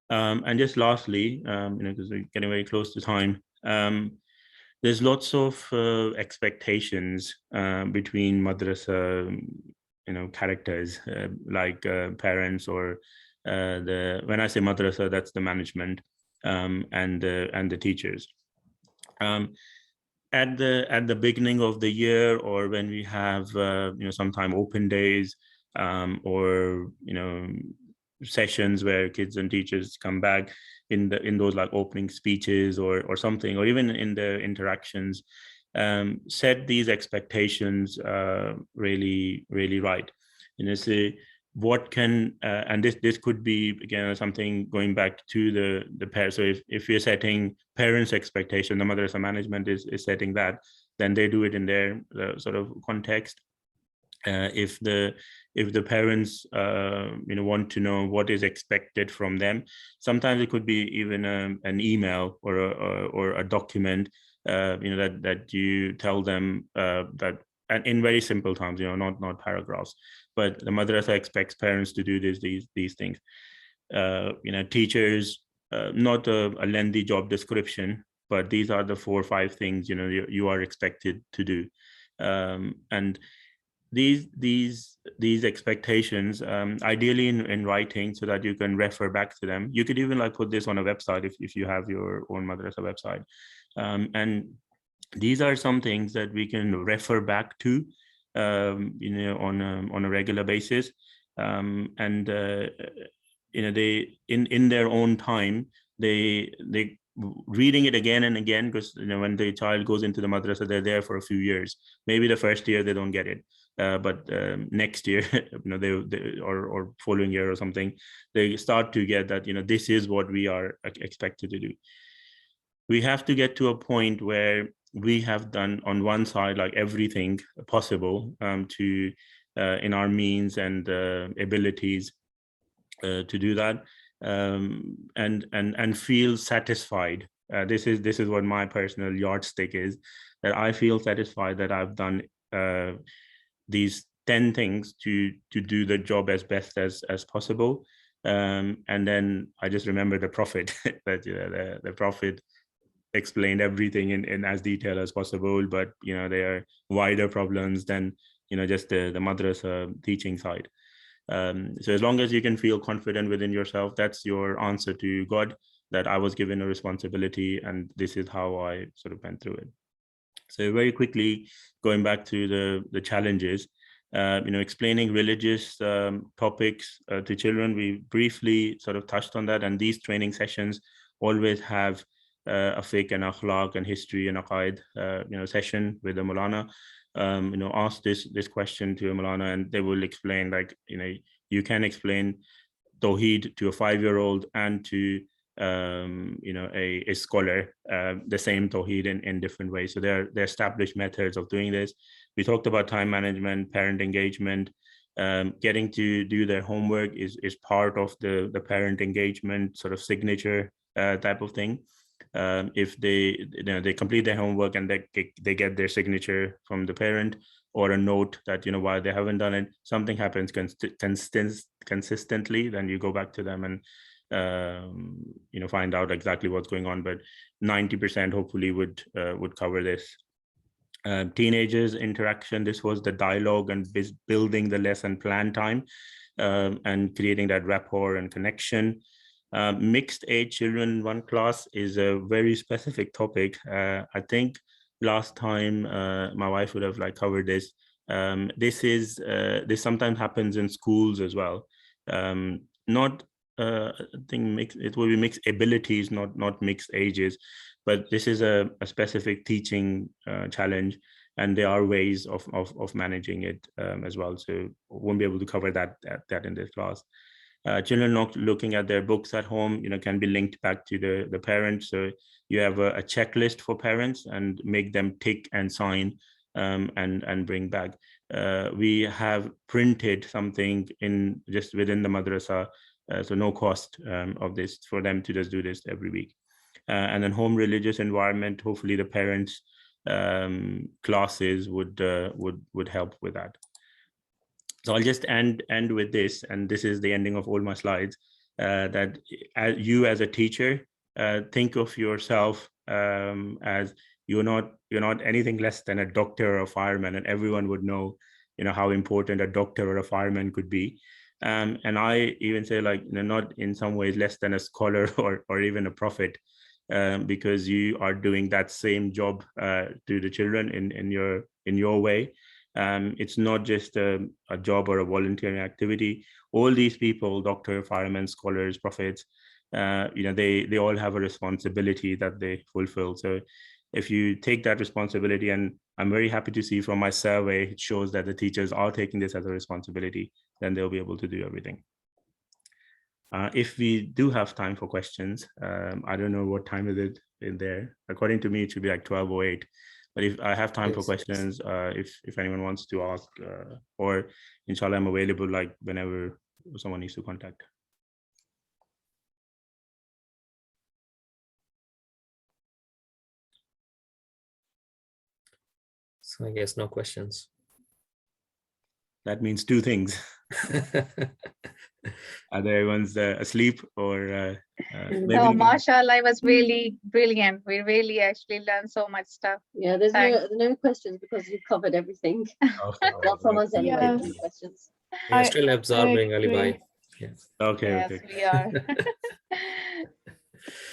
And just lastly, because we're getting very close to time, there's lots of expectations between madrasa characters, like parents, or when I say madrasa, that's the management, and the teachers. At the beginning of the year, or when we have sometime open days, or sessions where kids and teachers come back, in those like opening speeches or something, or even in the interactions, set these expectations really right. So what can and this could be again something going back to the parents. So if you're setting parents' expectation, the madrasa management is setting that, then they do it in their sort of context. If the parents want to know what is expected from them, sometimes it could be even an email or a document, that you tell them that, and in very simple terms, not paragraphs, but the madrasa expects parents to do these things. Teachers, not a lengthy job description, but these are the 4 or 5 things you are expected to do, and these expectations, ideally in writing, so that you can refer back to them. You could even like put this on a website if you have your own madrasa website, and these are some things that we can refer back to on a regular basis, and they in their own time, they reading it again and again, because when the child goes into the madrasa, they're there for a few years. Maybe the first year they don't get it, but next year, they or following year or something, they start to get that this is what we are expected to do. We have to get to a point where we have done on one side like everything possible to in our means and abilities to do that, and feel satisfied. This is what my personal yardstick is, that I feel satisfied that I've done these 10 things to do the job as best as possible. And then I just remember the Prophet, that the Prophet explained everything in as detail as possible, but there are wider problems than just the madrasa teaching side. So as long as you can feel confident within yourself, that's your answer to God, that I was given a responsibility and this is how I sort of went through it. So very quickly, going back to the challenges, explaining religious topics to children, we briefly sort of touched on that, and these training sessions always have a fiqh and akhlaq and history and aqaid session with the Maulana. Ask this question to a Maulana and they will explain, like, you can explain Tawheed to a 5-year-old and to a scholar, the same Tawheed in different ways. So there are established methods of doing this. We talked about time management, parent engagement, getting to do their homework is part of the parent engagement sort of signature type of thing. If they complete their homework and they get their signature from the parent, or a note that why they haven't done it, something happens consistently, then you go back to them and find out exactly what's going on. But 90% hopefully would cover this. Teenagers interaction, this was the dialogue and building the lesson plan time, and creating that rapport and connection. Mixed age children in one class is a very specific topic. I think last time my wife would have covered this. This sometimes happens in schools as well. Not I think it will be mixed abilities, not mixed ages, but this is a specific teaching challenge, and there are ways of managing it as well. So won't be able to cover that in this class. Children not looking at their books at home, can be linked back to the parents. So you have a checklist for parents and make them tick and sign and bring back. We have printed something just within the madrasa, so no cost of this, for them to just do this every week. And then home religious environment, hopefully the parents classes would help with that. So I'll just end with this, and this is the ending of all my slides, that you as a teacher, think of yourself as you're not anything less than a doctor or a fireman, and everyone would know how important a doctor or a fireman could be. And I even say, not in some ways less than a scholar or even a prophet, because you are doing that same job to the children in your way. It's not just a job or a volunteering activity. All these people, doctor, firemen, scholars, prophets, they all have a responsibility that they fulfill. So if you take that responsibility, and I'm very happy to see from my survey, it shows that the teachers are taking this as a responsibility, then they'll be able to do everything. If we do have time for questions, I don't know what time is it in there. According to me, it should be 12:08. But if I have time for questions, if anyone wants to ask, or inshallah, I'm available whenever someone needs to contact. So I guess no questions. That means two things. Either everyone's asleep or No, mashallah, it was really brilliant. We really actually learned so much stuff. Yeah, there's no questions because you covered everything. Not from us anyway. Yes. No questions. We're still absorbing, Ali Bhai. Yes. Okay. Yes, we are.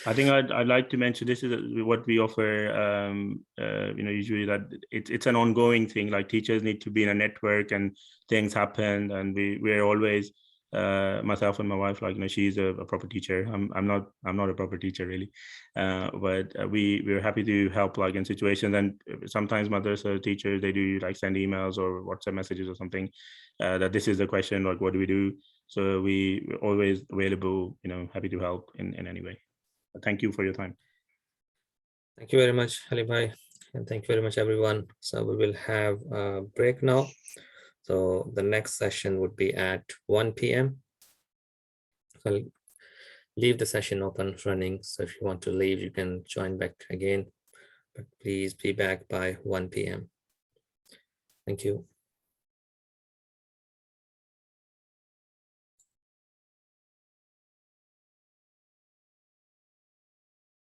I think I'd like to mention, this is what we offer, usually, that it's an ongoing thing. Like, teachers need to be in a network and things happen, and we're always, myself and my wife, she's a proper teacher. I'm not a proper teacher really, but we're happy to help in situations. And sometimes madrasa teachers, they do send emails or WhatsApp messages or something, that this is the question, what do we do? So we're always available, happy to help in any way. Thank you for your time. Thank you very much, Ali Bhai, and thank you very much, everyone. So we will have a break now. So the next session would be at 1 p.m. I'll leave the session open running. So if you want to leave, you can join back again. But please be back by 1 p.m. Thank you.